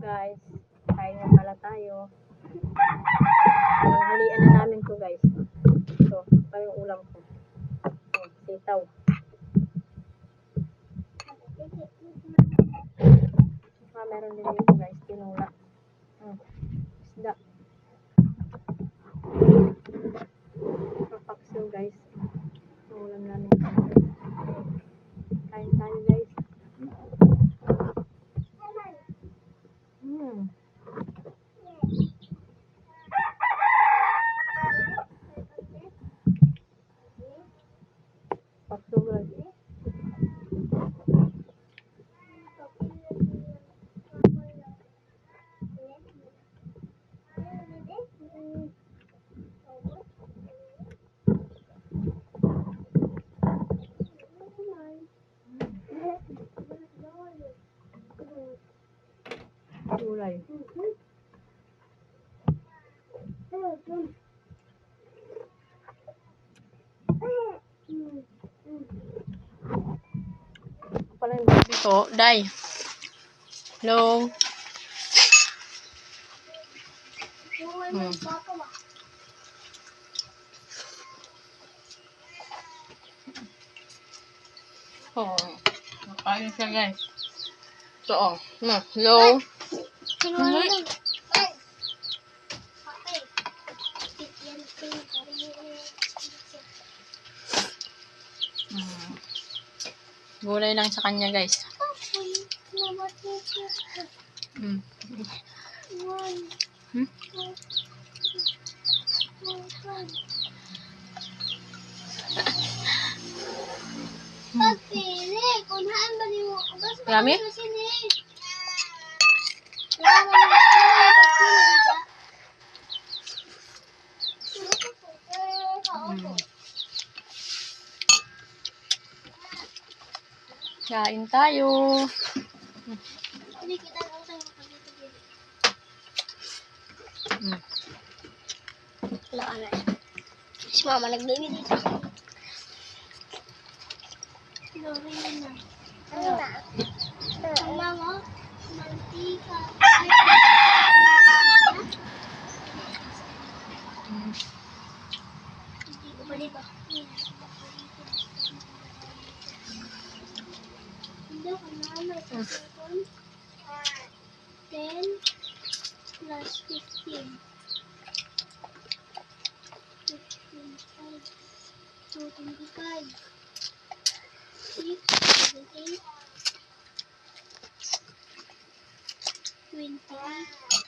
guys. Kain nga pala tayo. Halian na namin to guys. Ito, pa yung ulam ko. Sitaw. Meron din dito guys, tinula. Isda. Papakso guys. Ulam namin. Kain tayo guys. Pakso guys. Gulay. Pala yung baby ko. Day. Hello. Oh. Nakain siya guys. So, oh. Hello. Gulay lang sa kanya guys. Yummy? Kain tayo. Wala na. Si mama nag-baby dito. Ano na? Mama, mantika. Hindi ko balik ba? Hindi ko na may 10 plus 15. 25, 6, 7, 8, 20.